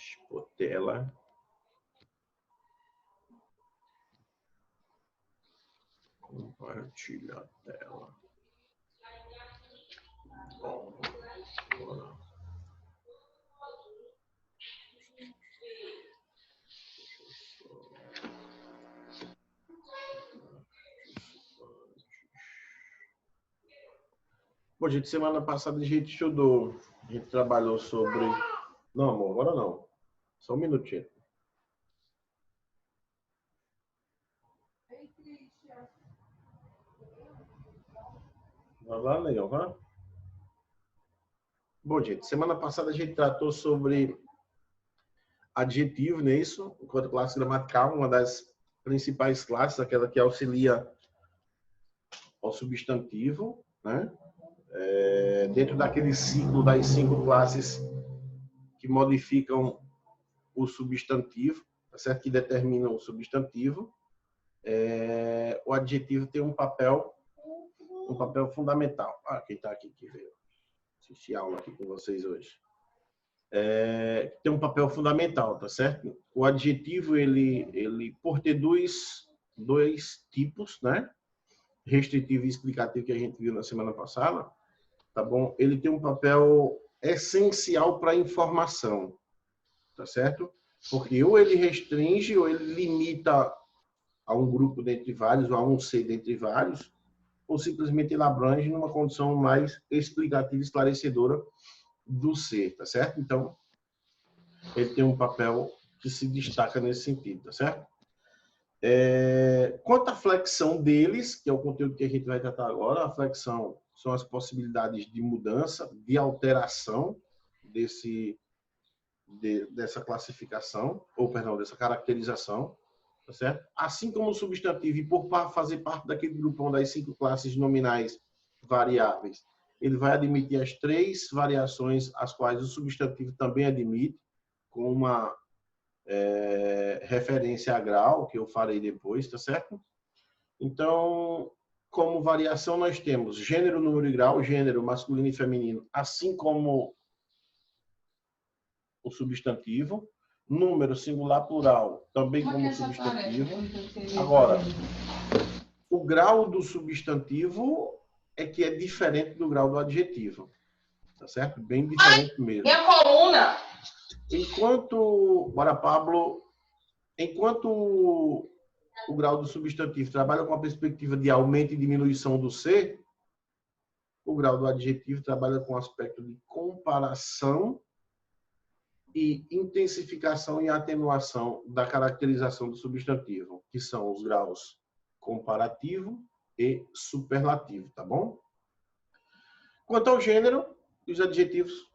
Expor tela. Compartilhar a tela. Bom, agora. Bom, gente, semana passada a gente estudou, a gente trabalhou sobre... Não, amor, agora não. Só um minutinho. Vai lá, legal, vai. Bom, gente, semana passada a gente tratou sobre adjetivo, não é isso? Enquanto classe gramatical, uma das principais classes, aquela que auxilia ao substantivo, né? Dentro daquele ciclo das 5 classes que modificam o substantivo, tá certo? Que determinam o substantivo, o adjetivo tem um papel fundamental. Ah, quem está aqui que veio assistir aula aqui com vocês hoje. Tem um papel fundamental, tá certo? O adjetivo, ele por ter dois tipos, né? Restritivo e explicativo, que a gente viu na semana passada, tá bom? Ele tem um papel essencial para a informação, tá certo? Porque ou ele restringe ou ele limita a um grupo dentre vários, ou a um ser dentre vários, ou simplesmente ele abrange numa condição mais explicativa e esclarecedora do ser, tá certo? Então, ele tem um papel que se destaca nesse sentido, tá certo? Quanto à flexão deles, que é o conteúdo que a gente vai tratar agora, a flexão são as possibilidades de mudança, de alteração dessa classificação, ou perdão, dessa caracterização, tá certo? Assim como o substantivo, e por fazer parte daquele grupão das 5 classes nominais variáveis, ele vai admitir as 3 variações, as quais o substantivo também admite, com uma referência a grau, que eu farei depois, tá certo? Então, como variação, nós temos gênero, número e grau, gênero masculino e feminino, assim como o substantivo, número, singular, plural, também como o substantivo. Agora, o grau do substantivo é que é diferente do grau do adjetivo, tá certo? Bem diferente mesmo. Minha coluna! Enquanto o grau do substantivo trabalha com a perspectiva de aumento e diminuição do ser, o grau do adjetivo trabalha com o aspecto de comparação e intensificação e atenuação da caracterização do substantivo, que são os graus comparativo e superlativo, tá bom? Quanto ao gênero, os adjetivos...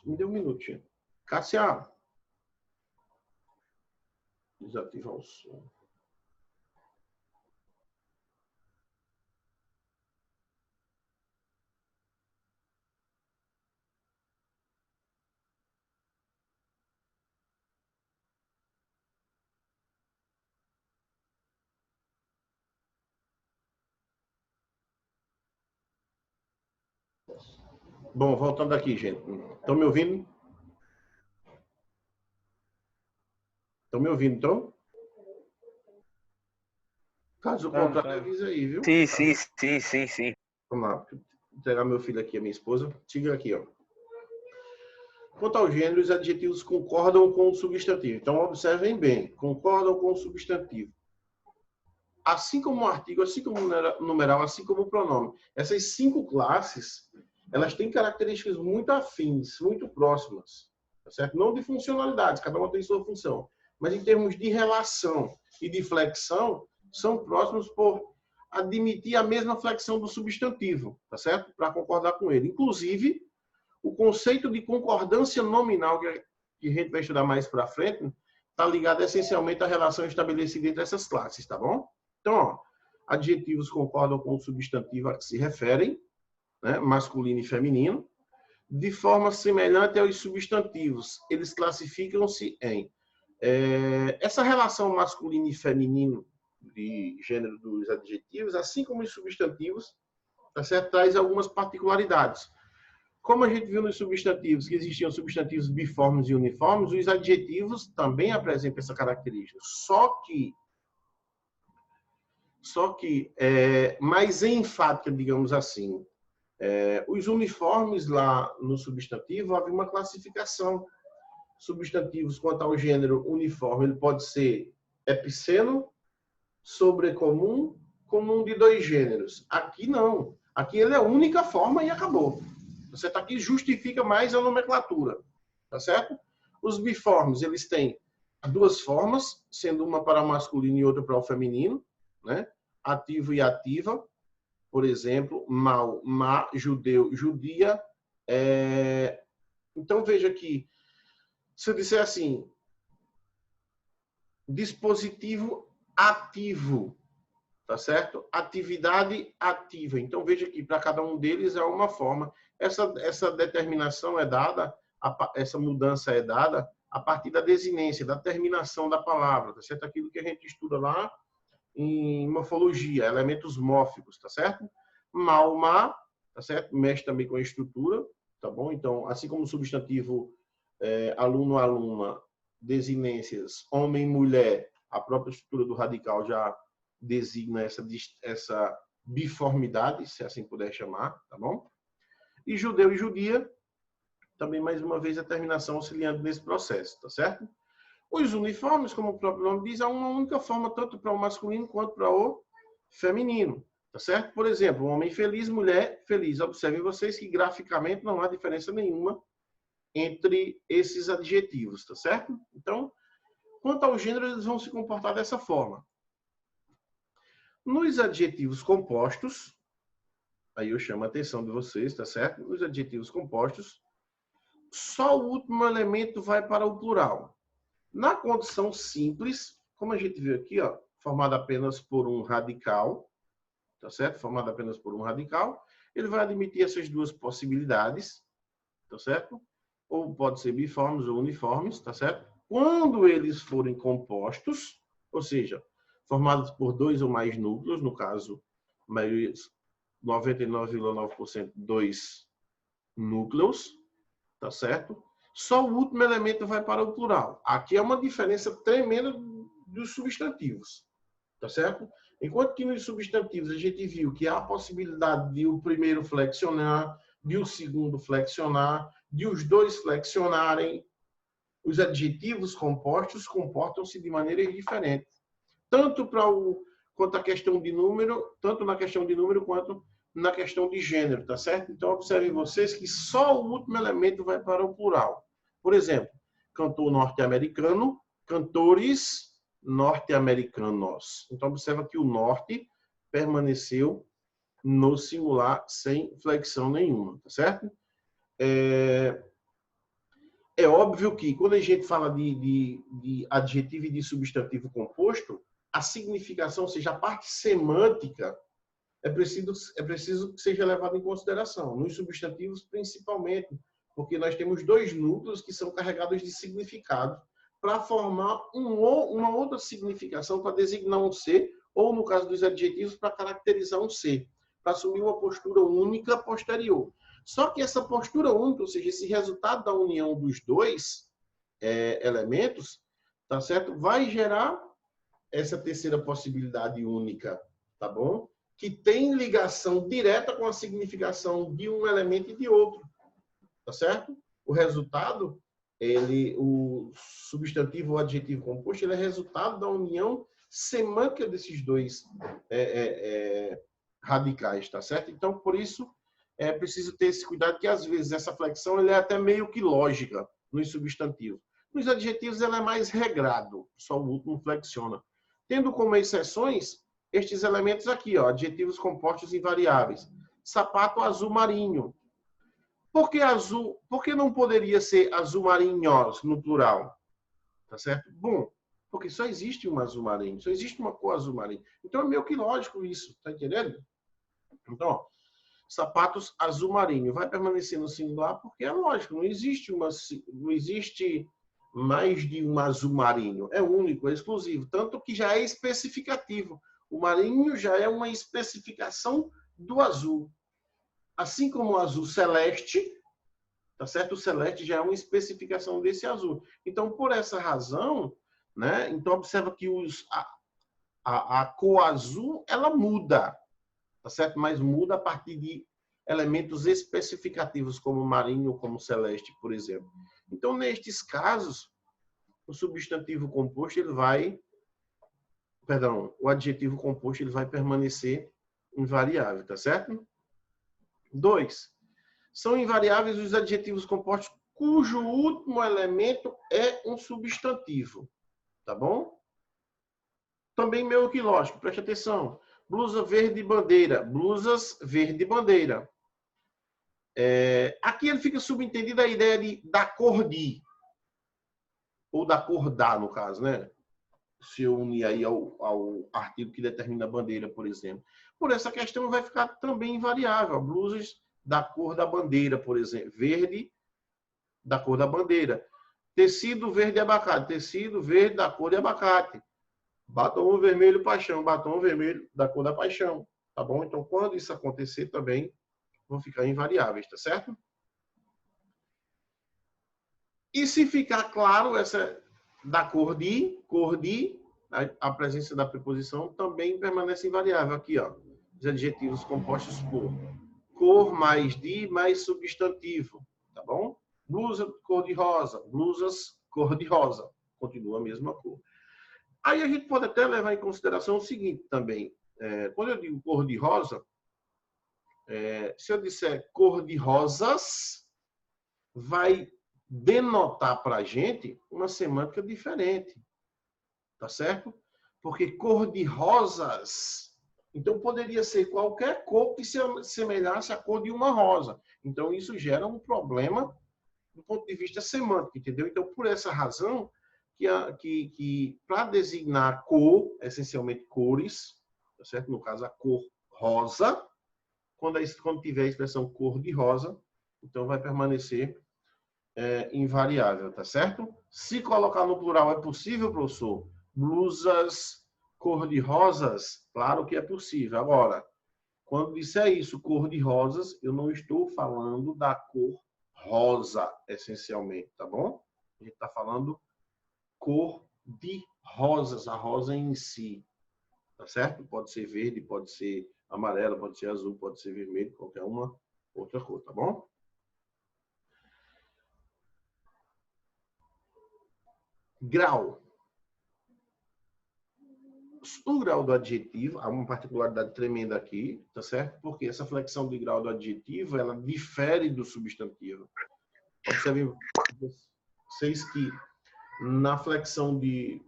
Me dê um minutinho. Cássia, desativar o som. Bom, voltando aqui, gente. Estão me ouvindo? Estão me ouvindo, então? Caso contrário, avisa aí, viu? Sim. Vamos lá. Vou entregar meu filho aqui, a minha esposa. Siga aqui, ó. Quanto ao gênero, os adjetivos concordam com o substantivo. Então, observem bem. Concordam com o substantivo. Assim como o artigo, assim como o numeral, assim como o pronome. Essas 5 classes, elas têm características muito afins, muito próximas. Tá certo? Não de funcionalidades, cada uma tem sua função. Mas em termos de relação e de flexão, são próximos por admitir a mesma flexão do substantivo, tá certo? Para concordar com ele. Inclusive, o conceito de concordância nominal, que a gente vai estudar mais para frente, está ligado essencialmente à relação estabelecida entre essas classes, tá bom? Então, ó, adjetivos concordam com o substantivo a que se referem, né, masculino e feminino, de forma semelhante aos substantivos. Eles classificam-se em... essa relação masculino e feminino de gênero dos adjetivos, assim como os substantivos, tá certo? Traz algumas particularidades. Como a gente viu nos substantivos, que existiam substantivos biformes e uniformes, os adjetivos também apresentam essa característica. Só que mais enfática, digamos assim. Os uniformes lá no substantivo, havia uma classificação. Substantivos quanto ao gênero uniforme, ele pode ser epiceno, sobrecomum, comum de dois gêneros. Aqui não. Aqui ele é a única forma e acabou. Você está aqui, justifica mais a nomenclatura. Tá certo? Os biformes, eles têm duas formas, sendo uma para o masculino e outra para o feminino, né? Ativo e ativa. Por exemplo, mal, má, judeu, judia. Então, veja que, se eu disser assim, dispositivo ativo, tá certo? Atividade ativa. Então, veja que para cada um deles é uma forma. Essa determinação é dada, essa mudança é dada a partir da desinência, da terminação da palavra, tá certo? Aquilo que a gente estuda lá em morfologia, elementos mórficos, tá certo? Mal, má, tá certo? Mexe também com a estrutura, tá bom? Então, assim como o substantivo aluno, aluna, desinências, homem, mulher, a própria estrutura do radical já designa essa biformidade, se assim puder chamar, tá bom? E judeu e judia, também mais uma vez a terminação auxiliando nesse processo, tá certo? Os uniformes, como o próprio nome diz, há uma única forma, tanto para o masculino quanto para o feminino, tá certo? Por exemplo, homem feliz, mulher feliz. Observem vocês que graficamente não há diferença nenhuma entre esses adjetivos, tá certo? Então, quanto ao gênero, eles vão se comportar dessa forma. Nos adjetivos compostos, aí eu chamo a atenção de vocês, tá certo? Nos adjetivos compostos, só o último elemento vai para o plural. Na condição simples, como a gente viu aqui, ó, formado apenas por um radical, tá certo? Formado apenas por um radical, ele vai admitir essas duas possibilidades, tá certo? Ou pode ser biformes ou uniformes, tá certo? Quando eles forem compostos, ou seja, formados por dois ou mais núcleos, no caso, 99,9% dois núcleos, tá certo? Só o último elemento vai para o plural. Aqui é uma diferença tremenda dos substantivos, tá certo? Enquanto que nos substantivos a gente viu que há a possibilidade de o primeiro flexionar, de o segundo flexionar, de os dois flexionarem, os adjetivos compostos comportam-se de maneiras diferentes. Tanto quanto a questão de número, tanto na questão de número quanto na questão de gênero, tá certo? Então, observem vocês que só o último elemento vai para o plural. Por exemplo, cantor norte-americano, cantores norte-americanos. Então, observa que o norte permaneceu no singular sem flexão nenhuma, tá certo? É óbvio que, quando a gente fala de adjetivo e de substantivo composto, a significação, ou seja, a parte semântica, é preciso que seja levada em consideração. Nos substantivos, principalmente, porque nós temos dois núcleos que são carregados de significado para formar uma outra significação para designar um ser, ou, no caso dos adjetivos, para caracterizar um ser, para assumir uma postura única posterior. Só que essa postura única, ou seja, esse resultado da união dos dois elementos, tá certo? Vai gerar essa terceira possibilidade única, tá bom? Que tem ligação direta com a significação de um elemento e de outro, tá certo? O resultado, o substantivo ou adjetivo composto, ele é resultado da união semântica desses dois radicais, tá certo? Então, por isso, é preciso ter esse cuidado que, às vezes, essa flexão ele é até meio que lógica nos substantivos. Nos adjetivos, ela é mais regrado, só o último flexiona. Tendo como exceções estes elementos aqui, ó, adjetivos compostos invariáveis. Sapato azul marinho. Por que azul? Por que não poderia ser azul marinhos no plural? Tá certo? Bom, porque só existe um azul marinho, só existe uma cor azul marinho. Então é meio que lógico isso, tá entendendo? Então, ó, sapatos azul marinho vai permanecer no singular porque é lógico, não existe mais de um azul marinho, é único, é exclusivo, tanto que já é especificativo. O marinho já é uma especificação do azul. Assim como o azul celeste tá certo? O celeste já é uma especificação desse azul. Então, por essa razão, né? Então, observa que a cor azul, ela muda, tá certo? Mas muda a partir de elementos especificativos, como marinho, como celeste, por exemplo. Então, nestes casos, o substantivo composto, o adjetivo composto, ele vai permanecer invariável, tá certo? 2. São invariáveis os adjetivos compostos cujo último elemento é um substantivo, tá bom? Também meio que lógico, preste atenção. Blusa verde bandeira, blusas verde bandeira. Aqui ele fica subentendido a ideia da cor de, ou da cor da, no caso, né? Se eu unir aí ao artigo que determina a bandeira, por exemplo. Por essa questão vai ficar também invariável. Blusas da cor da bandeira, por exemplo. Verde da cor da bandeira. Tecido verde abacate. Tecido verde da cor de abacate. Batom vermelho paixão. Batom vermelho da cor da paixão. Tá bom? Então, quando isso acontecer também, vão ficar invariáveis, tá certo? E se ficar claro essa da cor de, a presença da preposição também permanece invariável. Aqui, ó, os adjetivos compostos por cor mais de mais substantivo, tá bom? Blusa cor de rosa, blusas cor de rosa, continua a mesma cor. Aí a gente pode até levar em consideração o seguinte também, quando eu digo cor de rosa, se eu disser cor de rosas, vai denotar para a gente uma semântica diferente, tá certo? Porque cor de rosas, então poderia ser qualquer cor que se assemelhasse à cor de uma rosa. Então isso gera um problema do ponto de vista semântico, entendeu? Então por essa razão que para designar cor, essencialmente cores, tá certo? No caso a cor rosa, quando tiver a expressão cor de rosa, então vai permanecer invariável, tá certo? Se colocar no plural é possível, professor? Blusas cor-de-rosas? Claro que é possível. Agora, quando disser isso, cor-de-rosas, eu não estou falando da cor rosa, essencialmente, tá bom? A gente está falando cor de rosas, a rosa em si, tá certo? Pode ser verde, pode ser amarela, pode ser azul, pode ser vermelho, qualquer uma outra cor, tá bom? Grau. O grau do adjetivo, há uma particularidade tremenda aqui, tá certo? Porque essa flexão de grau do adjetivo, ela difere do substantivo. Observem vocês que na flexão de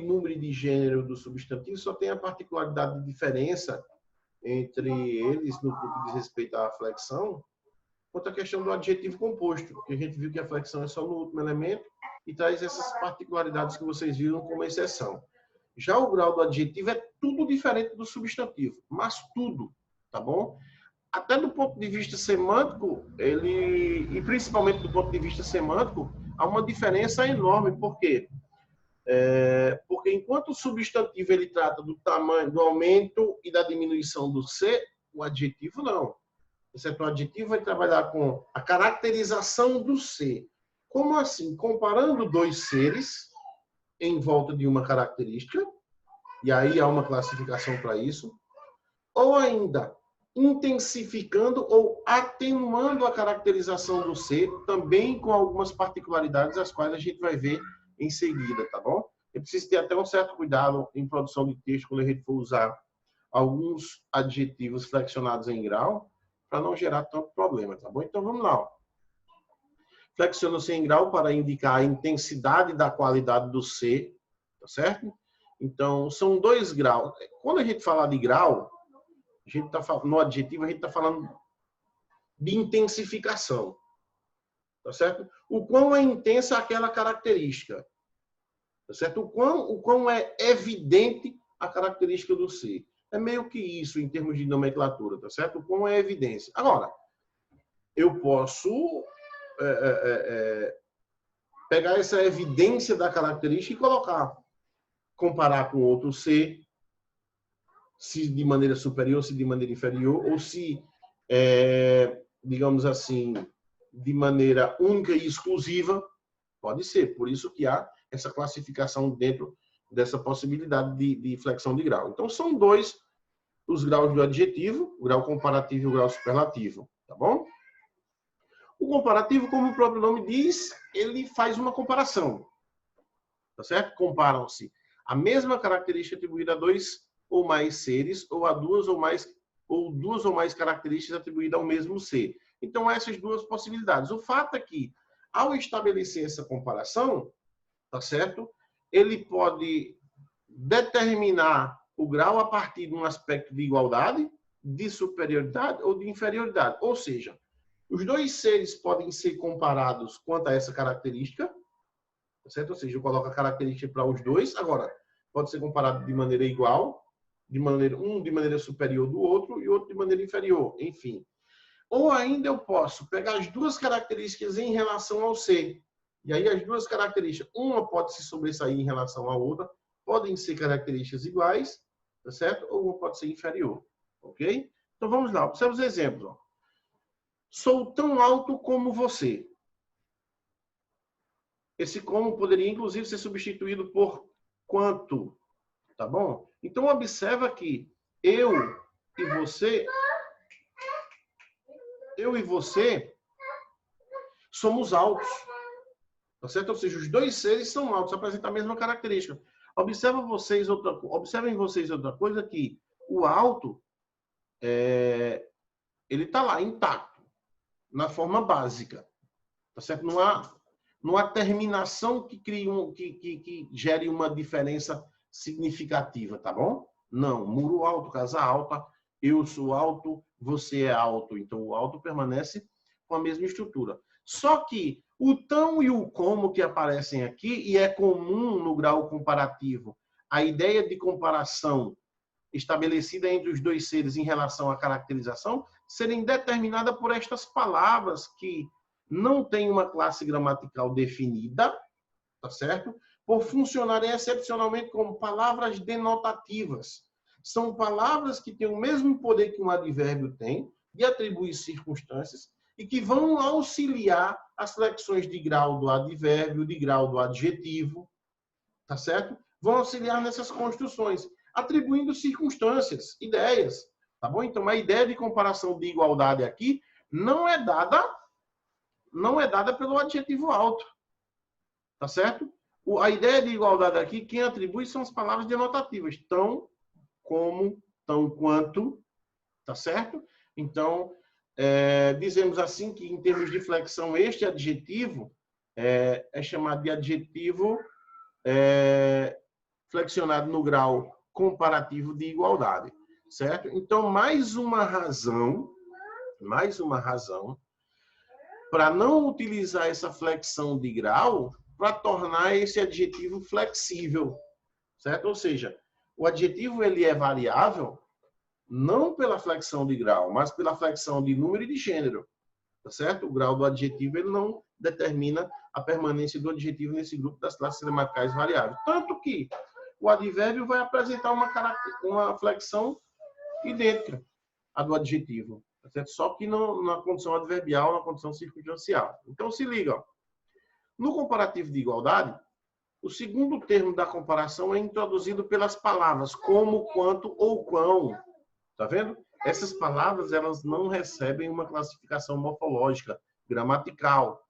número e de gênero do substantivo só tem a particularidade de diferença entre eles no que diz respeito à flexão, quanto à questão do adjetivo composto, que a gente viu que a flexão é só no último elemento e traz essas particularidades que vocês viram como exceção. Já o grau do adjetivo é tudo diferente do substantivo, mas tudo, tá bom? Até do ponto de vista semântico, e principalmente do ponto de vista semântico, há uma diferença enorme. Por quê? Porque enquanto o substantivo ele trata do tamanho, do aumento e da diminuição do ser, o adjetivo não. Exceto o adjetivo vai trabalhar com a caracterização do ser. Como assim? Comparando dois seres em volta de uma característica, e aí há uma classificação para isso, ou ainda intensificando ou atenuando a caracterização do ser, também com algumas particularidades, as quais a gente vai ver em seguida, tá bom? É preciso ter até um certo cuidado em produção de texto quando a gente for usar alguns adjetivos flexionados em grau, para não gerar tanto problema, tá bom? Então vamos lá. Ó. Flexiona-se em grau para indicar a intensidade da qualidade do ser, tá certo? Então, são 2 graus. Quando a gente fala de grau, a gente tá, no adjetivo, a gente está falando de intensificação, tá certo? O quão é intensa aquela característica, tá certo? O quão é evidente a característica do ser. É meio que isso em termos de nomenclatura, tá certo? O quão é evidência. Agora, eu posso pegar essa evidência da característica e colocar, comparar com outro ser, se de maneira superior, se de maneira inferior, ou se, digamos assim, de maneira única e exclusiva? Pode ser. Por isso que há essa classificação dentro dessa possibilidade de flexão de grau. Então, são dois os graus do adjetivo, o grau comparativo e o grau superlativo, tá bom? O comparativo, como o próprio nome diz, ele faz uma comparação, tá certo? Comparam-se a mesma característica atribuída a dois ou mais seres ou a duas ou mais características atribuídas ao mesmo ser. Então, essas duas possibilidades. O fato é que, ao estabelecer essa comparação, tá certo? Ele pode determinar o grau a partir de um aspecto de igualdade, de superioridade ou de inferioridade. Ou seja, os dois seres podem ser comparados quanto a essa característica, tá certo? Ou seja, eu coloco a característica para os dois. Agora, pode ser comparado de maneira igual, de maneira superior do outro e outro de maneira inferior, enfim. Ou ainda eu posso pegar as duas características em relação ao ser. E aí as duas características, uma pode se sobressair em relação à outra, podem ser características iguais, tá certo? Ou uma pode ser inferior, ok? Então vamos lá, observe os exemplos. Ó. Sou tão alto como você. Esse como poderia inclusive ser substituído por quanto, tá bom? Então observa que eu e você somos altos. Tá certo? Ou seja, os dois seres são altos, apresentam a mesma característica. Observem vocês outra coisa, que o alto ele está lá, intacto, na forma básica. Tá certo? Não há terminação que crie que gere uma diferença significativa, tá bom? Não. Muro alto, casa alta, eu sou alto, você é alto. Então, o alto permanece com a mesma estrutura. Só que o tão e o como que aparecem aqui, e é comum no grau comparativo, a ideia de comparação estabelecida entre os dois seres em relação à caracterização, serem determinada por estas palavras que não têm uma classe gramatical definida, tá certo? Por funcionarem excepcionalmente como palavras denotativas. São palavras que têm o mesmo poder que um advérbio tem, de atribuir circunstâncias, e que vão auxiliar as flexões de grau do advérbio, de grau do adjetivo, tá certo? Vão auxiliar nessas construções, atribuindo circunstâncias, ideias, tá bom? Então, a ideia de comparação de igualdade aqui não é dada pelo adjetivo alto, tá certo? A ideia de igualdade aqui, quem atribui são as palavras denotativas, tão, como, tão quanto, tá certo? Então, dizemos assim que, em termos de flexão, este adjetivo é chamado de adjetivo flexionado no grau comparativo de igualdade, certo? Então, mais uma razão para não utilizar essa flexão de grau para tornar esse adjetivo flexível, certo? Ou seja, o adjetivo ele é variável não pela flexão de grau, mas pela flexão de número e de gênero, tá certo? O grau do adjetivo ele não determina a permanência do adjetivo nesse grupo das classes gramaticais variáveis. Tanto que o advérbio vai apresentar uma flexão idêntica à do adjetivo, tá certo? Só que na condição adverbial, na condição circunstancial. Então, se liga. Ó. No comparativo de igualdade, o segundo termo da comparação é introduzido pelas palavras como, quanto ou quão. Tá vendo? Essas palavras elas não recebem uma classificação morfológica, gramatical,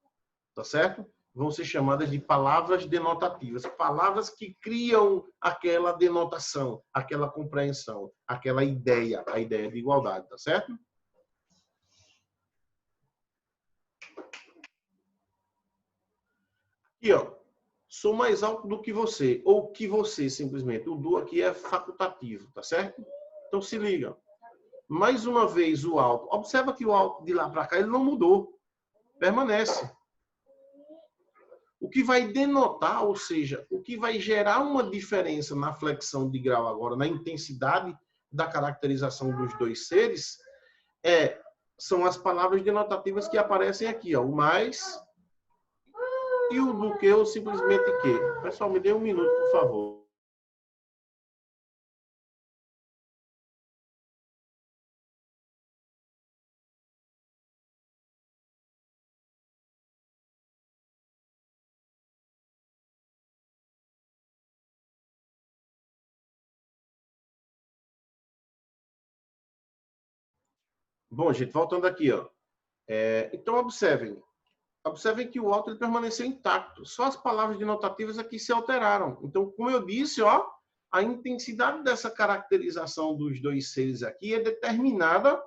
tá certo? Vão ser chamadas de palavras denotativas, palavras que criam aquela denotação, aquela compreensão, aquela ideia, a ideia de igualdade, tá certo? Aqui, ó, sou mais alto do que você, ou que você, simplesmente. O do aqui é facultativo, tá certo? Então se liga. Mais uma vez o alto. Observa que o alto de lá para cá ele não mudou, permanece. O que vai denotar, ou seja, o que vai gerar uma diferença na flexão de grau agora, na intensidade da caracterização dos dois seres, são as palavras denotativas que aparecem aqui, ó, o mais e o do que ou simplesmente que. Pessoal, me dê um minuto, por favor. Bom, gente, voltando aqui, ó. Então, observem. Observem que o alto ele permaneceu intacto. Só as palavras denotativas aqui se alteraram. Então, como eu disse, ó, a intensidade dessa caracterização dos dois seres aqui é determinada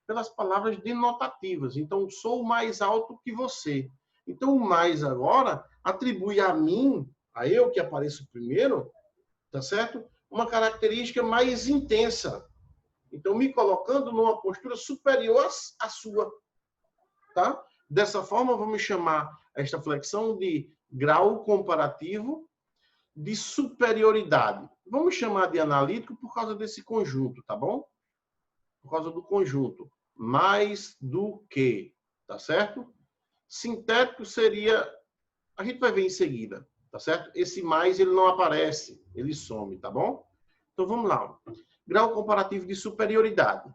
pelas palavras denotativas. Então, sou mais alto que você. Então, o mais agora atribui a mim, a eu que apareço primeiro, tá certo? Uma característica mais intensa. Então, me colocando numa postura superior à sua, tá? Dessa forma, vamos chamar esta flexão de grau comparativo de superioridade. Vamos chamar de analítico por causa desse conjunto, tá bom? Por causa do conjunto. Mais do que, tá certo? Sintético seria... A gente vai ver em seguida, tá certo? Esse mais, ele não aparece, ele some, tá bom? Então, vamos lá. Grau comparativo de superioridade.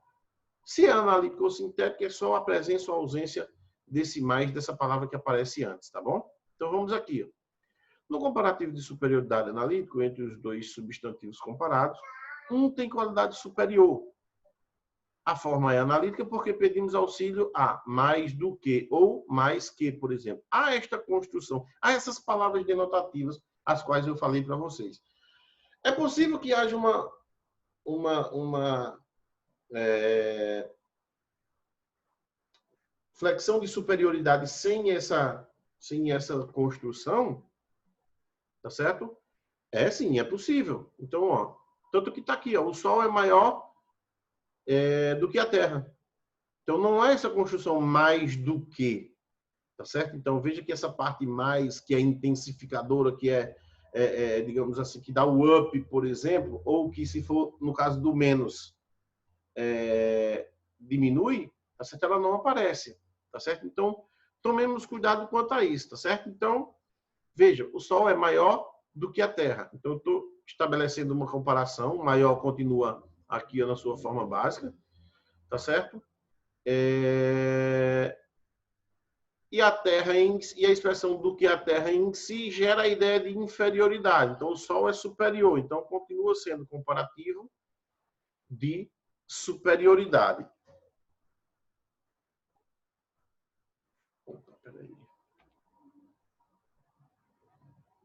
Se é analítico ou sintético, é só a presença ou a ausência desse mais, dessa palavra que aparece antes, tá bom? Então, vamos aqui. No comparativo de superioridade analítico, entre os dois substantivos comparados, um tem qualidade superior. A forma é analítica porque pedimos auxílio a mais do que ou mais que, por exemplo. Há esta construção, há essas palavras denotativas, as quais eu falei para vocês. É possível que haja uma flexão de superioridade sem essa construção, tá certo? Sim, é possível. Então, ó, tanto que está aqui, ó, o Sol é maior do que a Terra. Então, não é essa construção mais do que, tá certo? Então, veja que essa parte mais, que é intensificadora, que digamos assim, que dá o up, por exemplo, ou que se for, no caso do menos, diminui, tá certo? Ela não aparece, tá certo? Então, tomemos cuidado quanto a isso, tá certo? Então, veja, o Sol é maior do que a Terra. Então, eu estou estabelecendo uma comparação, o maior continua aqui na sua forma básica, tá certo? E a Terra e a expressão do que a Terra em si gera a ideia de inferioridade. Então, o Sol é superior. Então, continua sendo comparativo de superioridade. Opa, peraí.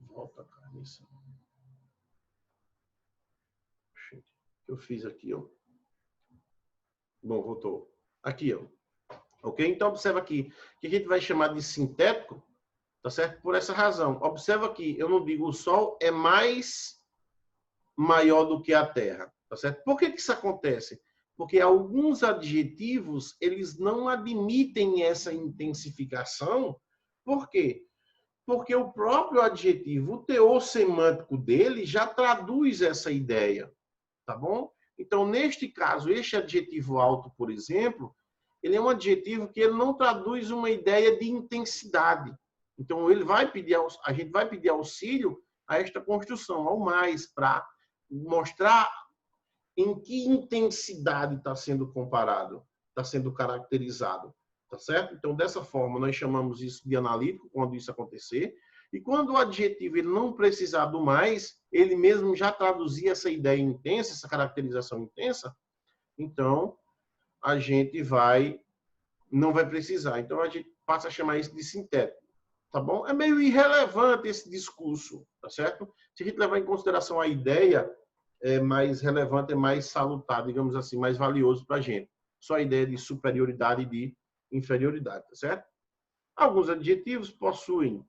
Volta, cara. Isso. O que eu fiz aqui, ó. Bom, voltou. Aqui, ó. Ok? Então, observa aqui que a gente vai chamar de sintético, tá certo? Por essa razão. Observa aqui, eu não digo o Sol é maior do que a Terra, tá certo? Por que isso acontece? Porque alguns adjetivos, eles não admitem essa intensificação. Por quê? Porque o próprio adjetivo, o teor semântico dele já traduz essa ideia, tá bom? Então, neste caso, este adjetivo alto, por exemplo, ele é um adjetivo que ele não traduz uma ideia de intensidade. Então, a gente vai pedir auxílio a esta construção, ao mais, para mostrar em que intensidade está sendo comparado, está sendo caracterizado, tá certo? Então, dessa forma, nós chamamos isso de analítico, quando isso acontecer. E quando o adjetivo ele não precisar do mais, ele mesmo já traduzia essa ideia intensa, essa caracterização intensa, então a gente não vai precisar. Então a gente passa a chamar isso de sintético, tá bom? É meio irrelevante esse discurso, tá certo? Se a gente levar em consideração a ideia, é mais relevante, é mais salutar, digamos assim, mais valioso para a gente. Só a ideia de superioridade e de inferioridade, tá certo? Alguns adjetivos possuem,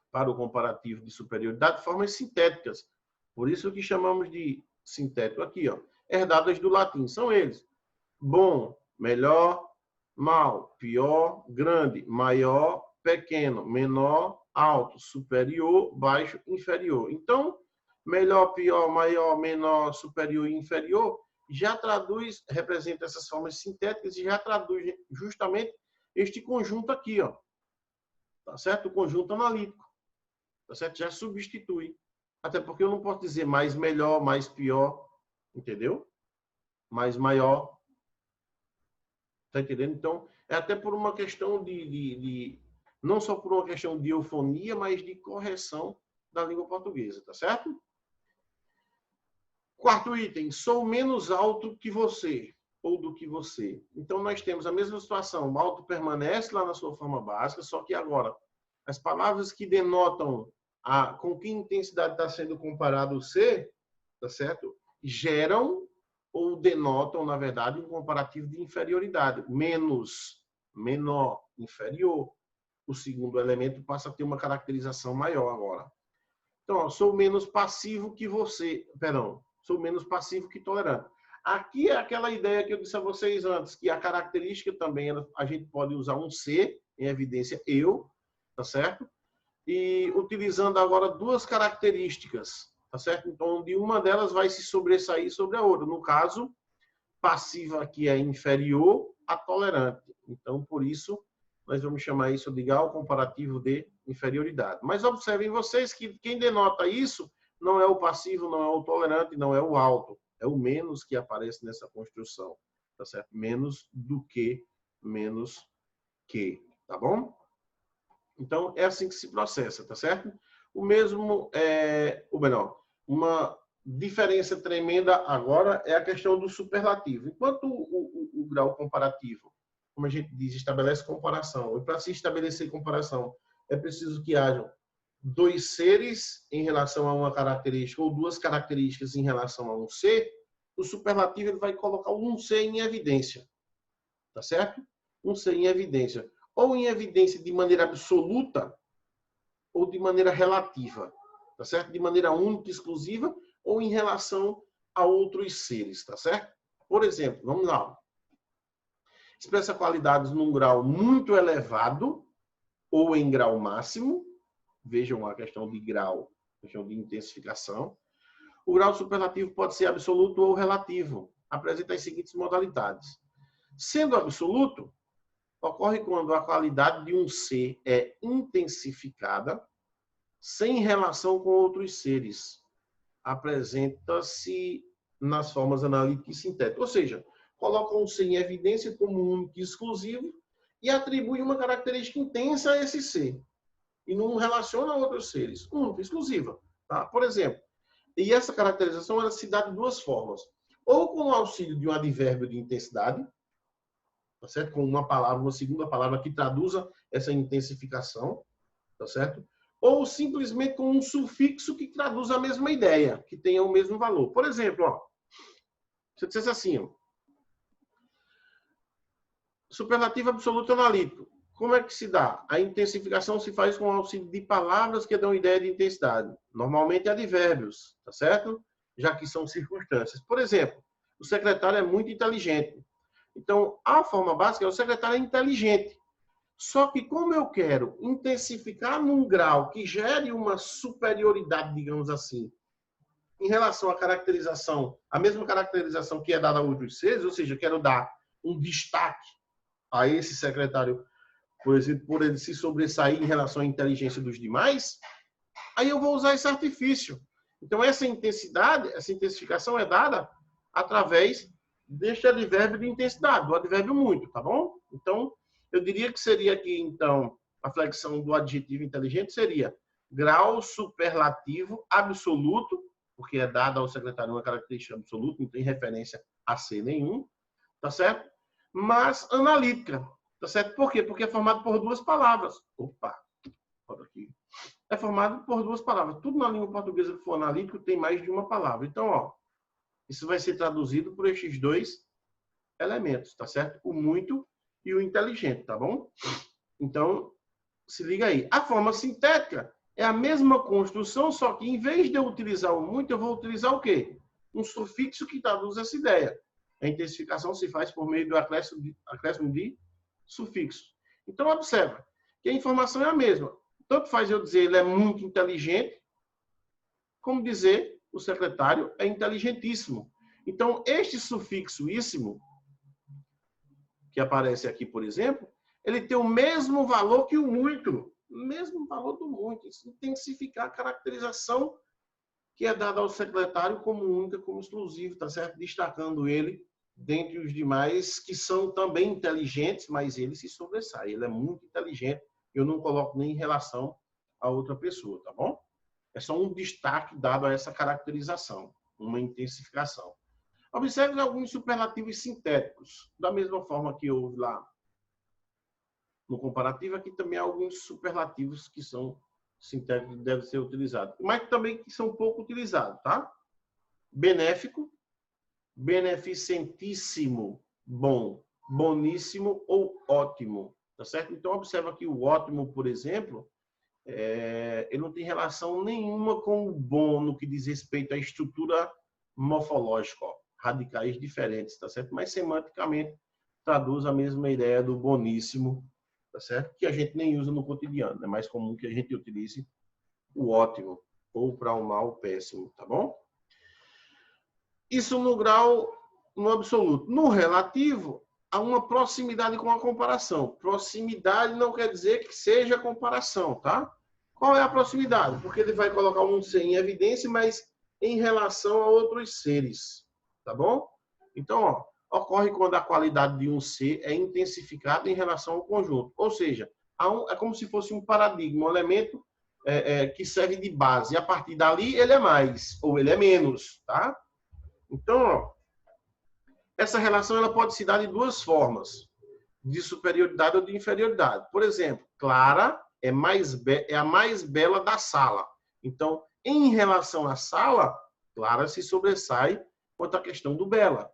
para o comparativo de superioridade, formas sintéticas. Por isso que chamamos de sintético aqui, ó. Herdadas do latim, são eles. Bom, melhor, mal, pior, grande, maior, pequeno, menor, alto, superior, baixo, inferior. Então, melhor, pior, maior, menor, superior e inferior já traduz, representa essas formas sintéticas e já traduz justamente este conjunto aqui, ó. Tá certo? O conjunto analítico. Tá certo? Já substitui. Até porque eu não posso dizer mais melhor, mais pior, entendeu? Mais maior. Tá entendendo? Então, é até por uma questão não só por uma questão de eufonia, mas de correção da língua portuguesa, tá certo? Quarto item, sou menos alto que você. ou do que você. Então, nós temos a mesma situação. O alto permanece lá na sua forma básica, só que agora, as palavras que denotam com que intensidade está sendo comparado o ser, tá certo? Geram ou denotam, na verdade, um comparativo de inferioridade. Menos, menor, inferior. O segundo elemento passa a ter uma caracterização maior agora. Então, ó, sou menos passivo que você. Perdão, sou menos passivo que tolerante. Aqui é aquela ideia que eu disse a vocês antes, que a característica também, a gente pode usar um ser, em evidência, eu, tá certo? E utilizando agora duas características, tá certo? Então, de uma delas vai se sobressair sobre a outra. No caso, passiva aqui é inferior a tolerante. Então, por isso, nós vamos chamar isso de grau comparativo de inferioridade. Mas observem vocês que quem denota isso não é o passivo, não é o tolerante, não é o alto. É o menos que aparece nessa construção, tá certo? Menos do que, menos que, tá bom? Então, é assim que se processa, tá certo? O mesmo, ou melhor, uma diferença tremenda agora é a questão do superlativo. Enquanto o grau comparativo, como a gente diz, estabelece comparação, e para se estabelecer comparação, é preciso que hajam dois seres em relação a uma característica, ou duas características em relação a um ser, o superlativo ele vai colocar um ser em evidência, tá certo? Um ser em evidência. Ou em evidência de maneira absoluta, ou de maneira relativa, tá certo? De maneira única, exclusiva, ou em relação a outros seres, tá certo? Por exemplo, vamos lá. Expressa qualidades num grau muito elevado, ou em grau máximo. Vejam a questão de grau, a questão de intensificação. O grau superlativo pode ser absoluto ou relativo. Apresenta as seguintes modalidades. Sendo absoluto, ocorre quando a qualidade de um ser é intensificada sem relação com outros seres. Apresenta-se nas formas analítica e sintética. Ou seja, coloca um ser em evidência como único e exclusivo e atribui uma característica intensa a esse ser. E não relaciona a outros seres. Única, exclusiva. Tá? Por exemplo, e essa caracterização ela se dá de duas formas. Ou com o auxílio de um advérbio de intensidade, tá certo? Com uma palavra, uma segunda palavra que traduza essa intensificação, tá certo? Ou simplesmente com um sufixo que traduz a mesma ideia, que tenha o mesmo valor. Por exemplo, ó, se eu dissesse assim, ó, superlativo absoluto analítico. Como é que se dá? A intensificação se faz com o auxílio de palavras que dão ideia de intensidade. Normalmente advérbios, tá certo? Já que são circunstâncias. Por exemplo, o secretário é muito inteligente. Então, a forma básica é o secretário é inteligente. Só que como eu quero intensificar num grau que gere uma superioridade, digamos assim, em relação à caracterização, a mesma caracterização que é dada a outros seres, ou seja, eu quero dar um destaque a esse secretário, por exemplo, por ele se sobressair em relação à inteligência dos demais, aí eu vou usar esse artifício. Então, essa intensidade, essa intensificação é dada através deste advérbio de intensidade, do advérbio muito, tá bom? Então, eu diria que seria aqui, então, a flexão do adjetivo inteligente seria grau superlativo absoluto, porque é dada ao secretário uma característica absoluta, não tem referência a ser nenhum, tá certo? Mas analítica, tá certo? Por quê? Porque é formado por duas palavras. Opa, olha aqui. É formado por duas palavras. Tudo na língua portuguesa que for analítico tem mais de uma palavra. Então, ó, isso vai ser traduzido por estes dois elementos, tá certo? O muito e o inteligente, tá bom? Então, se liga aí. A forma sintética é a mesma construção, só que em vez de eu utilizar o muito, eu vou utilizar o quê? Um sufixo que traduz essa ideia. A intensificação se faz por meio do acréscimo de sufixo. Então, observa que a informação é a mesma. Tanto faz eu dizer ele é muito inteligente, como dizer o secretário é inteligentíssimo. Então, este sufixo íssimo, que aparece aqui, por exemplo, ele tem o mesmo valor que o muito. O mesmo valor do muito. Isso intensificar a caracterização que é dada ao secretário como única, como exclusivo, tá certo? Destacando ele dentre os demais que são também inteligentes, mas ele se sobressai. Ele é muito inteligente. Eu não coloco nem em relação a outra pessoa, tá bom? É só um destaque dado a essa caracterização, uma intensificação. Observe alguns superlativos sintéticos. Da mesma forma que houve lá no comparativo, aqui também há alguns superlativos que são sintéticos que devem ser utilizados. Mas também que são pouco utilizados, tá? Benéfico, beneficentíssimo, bom, boníssimo ou ótimo. Tá certo? Então, observa aqui o ótimo, por exemplo, ele não tem relação nenhuma com o bom no que diz respeito à estrutura morfológica, ó, radicais diferentes, tá certo? Mas semanticamente traduz a mesma ideia do boníssimo, tá certo? Que a gente nem usa no cotidiano, é mais comum que a gente utilize o ótimo ou para o mal, péssimo, tá bom? Isso no grau no absoluto. No relativo, há uma proximidade com a comparação. Proximidade não quer dizer que seja comparação, tá? Qual é a proximidade? Porque ele vai colocar um ser em evidência, mas em relação a outros seres, tá bom? Então, ó, ocorre quando a qualidade de um ser é intensificada em relação ao conjunto. Ou seja, é como se fosse um paradigma, um elemento que serve de base. E a partir dali, ele é mais ou ele é menos, tá? Então, ó, essa relação ela pode se dar de duas formas, de superioridade ou de inferioridade. Por exemplo, Clara é a mais bela da sala. Então, em relação à sala, Clara se sobressai quanto à questão do bela,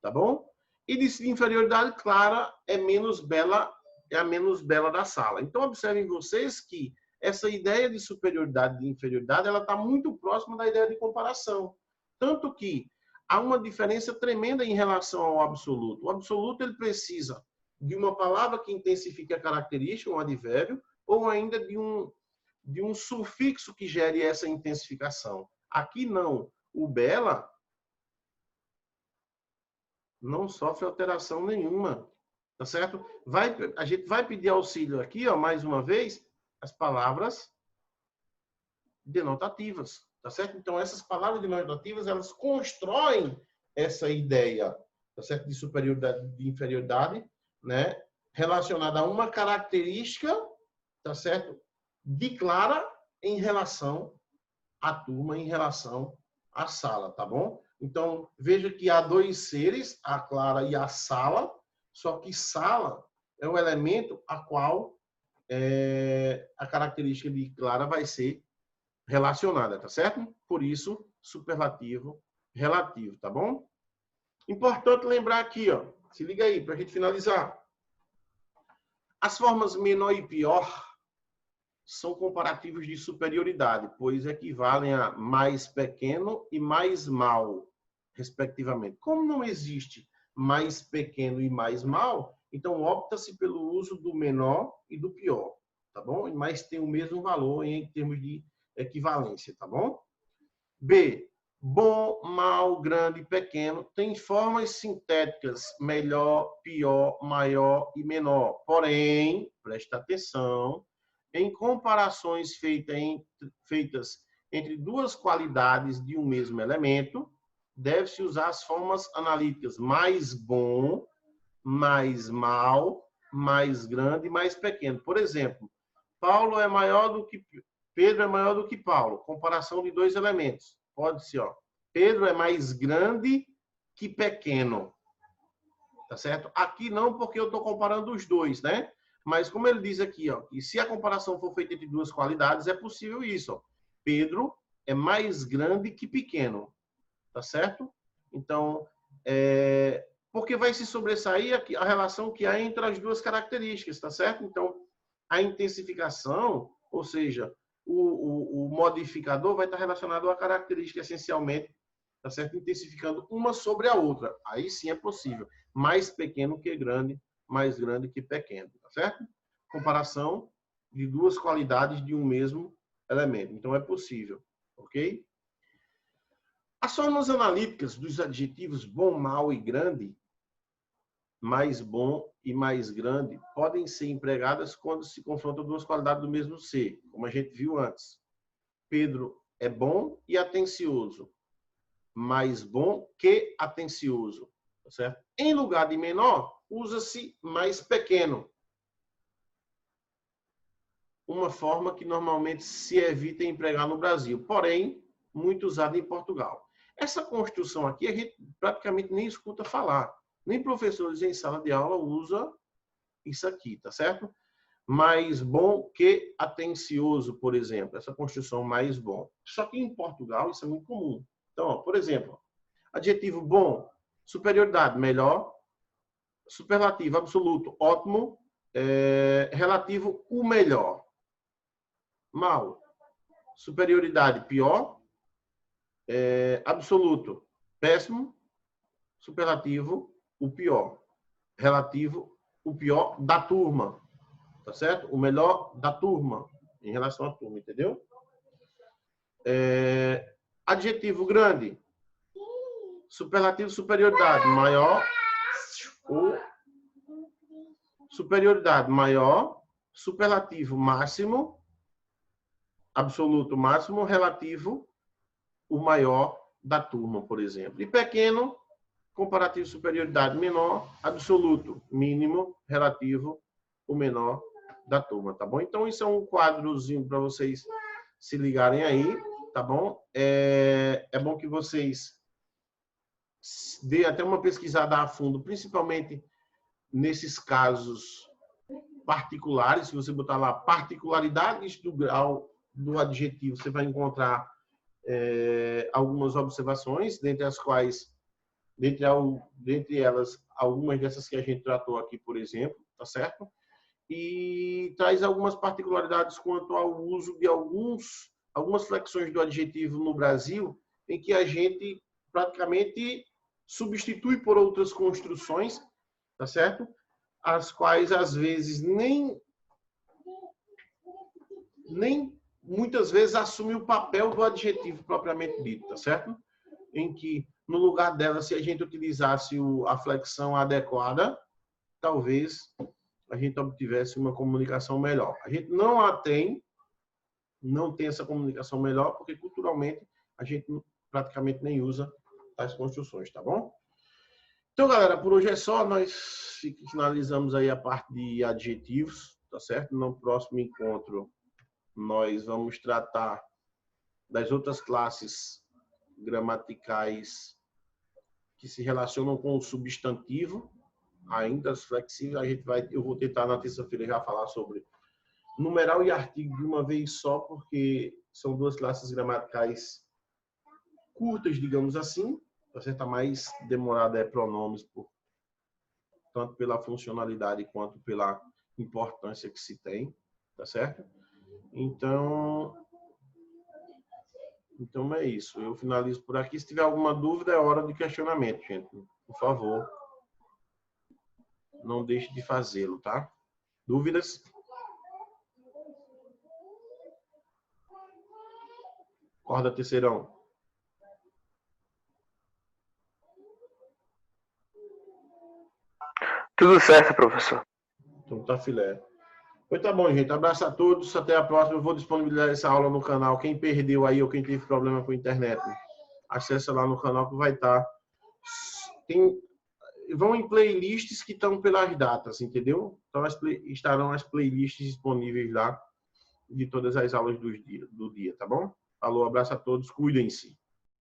tá bom? E de inferioridade, Clara é menos bela, é a menos bela da sala. Então, observem vocês que essa ideia de superioridade e de inferioridade, ela está muito próxima da ideia de comparação. Tanto que há uma diferença tremenda em relação ao absoluto. O absoluto ele precisa de uma palavra que intensifique a característica, um advérbio, ou ainda de um sufixo que gere essa intensificação. Aqui não. O bela não sofre alteração nenhuma. Tá certo? A gente vai pedir auxílio aqui, ó, mais uma vez, as palavras denotativas. Tá certo? Então, essas palavras denotativas, elas constroem essa ideia, tá certo? De superioridade, de inferioridade, né? Relacionada a uma característica, tá certo? De Clara em relação à turma, em relação à sala, tá bom? Então, veja que há dois seres, a Clara e a sala, só que sala é um elemento a qual a característica de Clara vai ser relacionada, tá certo? Por isso, superlativo relativo, tá bom? Importante lembrar aqui, ó, se liga aí, para a gente finalizar. As formas menor e pior são comparativos de superioridade, pois equivalem a mais pequeno e mais mal, respectivamente. Como não existe mais pequeno e mais mal, então opta-se pelo uso do menor e do pior, tá bom? Mas tem o mesmo valor em termos de equivalência, tá bom? B. Bom, mal, grande e pequeno tem formas sintéticas melhor, pior, maior e menor. Porém, presta atenção, em comparações feitas entre duas qualidades de um mesmo elemento, deve-se usar as formas analíticas mais bom, mais mal, mais grande e mais pequeno. Por exemplo, Paulo é maior do que Pedro é maior do que Paulo. Comparação de dois elementos. Pode ser, ó. Pedro é mais grande que pequeno. Tá certo? Aqui não, porque eu estou comparando os dois, né? Mas como ele diz aqui, ó, que se a comparação for feita entre duas qualidades, é possível isso, ó. Pedro é mais grande que pequeno. Tá certo? Então, porque vai se sobressair a relação que há entre as duas características, tá certo? Então, a intensificação, ou seja, o modificador vai estar relacionado à característica essencialmente, tá certo? Intensificando uma sobre a outra. Aí sim é possível. Mais pequeno que grande, mais grande que pequeno, tá certo? Comparação de duas qualidades de um mesmo elemento. Então é possível, ok? As formas analíticas dos adjetivos bom, mal e grande, mais bom e mais grande, podem ser empregadas quando se confrontam duas qualidades do mesmo ser, como a gente viu antes. Pedro é bom e atencioso, mais bom que atencioso, certo? Em lugar de menor, usa-se mais pequeno. Uma forma que normalmente se evita empregar no Brasil, porém, muito usada em Portugal. Essa construção aqui, a gente praticamente nem escuta falar. Nem professores em sala de aula usa isso aqui, tá certo? Mais bom que atencioso, por exemplo. Essa construção mais bom. Só que em Portugal isso é muito comum. Então, ó, por exemplo, adjetivo bom, superioridade, melhor. Superlativo, absoluto, ótimo. Relativo, o melhor. Mal. Superioridade, pior. Absoluto, péssimo. Superlativo, o pior. Relativo, o pior da turma. Tá certo? O melhor da turma, em relação à turma, entendeu? Adjetivo grande. Superlativo, superioridade, maior. Ou superioridade, maior. Superlativo, máximo. Absoluto, máximo. Relativo, o maior da turma, por exemplo. E pequeno, comparativo, superioridade, menor. Absoluto, mínimo. Relativo, o menor da turma, tá bom? Então, isso é um quadrozinho para vocês se ligarem aí, tá bom? É bom que vocês dê até uma pesquisada a fundo, principalmente nesses casos particulares. Se você botar lá particularidades do grau do adjetivo, você vai encontrar algumas observações, dentre elas, algumas dessas que a gente tratou aqui, por exemplo, tá certo? E traz algumas particularidades quanto ao uso de algumas flexões do adjetivo no Brasil, em que a gente praticamente substitui por outras construções, tá certo? As quais, às vezes, nem muitas vezes assumem o papel do adjetivo propriamente dito, tá certo? Em que, no lugar dela, se a gente utilizasse a flexão adequada, talvez a gente obtivesse uma comunicação melhor. A gente não tem essa comunicação melhor, porque culturalmente a gente praticamente nem usa tais construções, tá bom? Então, galera, por hoje é só. Nós finalizamos aí a parte de adjetivos, tá certo? No próximo encontro, nós vamos tratar das outras classes gramaticais que se relacionam com o substantivo, ainda as flexíveis. Eu vou tentar na terça-feira já falar sobre numeral e artigo de uma vez só, porque são duas classes gramaticais curtas, digamos assim. A certa mais demorada é pronomes, tanto pela funcionalidade quanto pela importância que se tem, tá certo? Então é isso. Eu finalizo por aqui. Se tiver alguma dúvida, é hora de questionamento, gente. Por favor, não deixe de fazê-lo, tá? Dúvidas? Acorda, terceirão. Tudo certo, professor. Então tá filé. Pois tá bom, gente. Abraço a todos. Até a próxima. Eu vou disponibilizar essa aula no canal. Quem perdeu aí ou quem teve problema com a internet, acessa lá no canal que vai estar. Vão em playlists que estão pelas datas, entendeu? Então estarão as playlists disponíveis lá de todas as aulas do dia, tá bom? Falou, abraço a todos. Cuidem-se.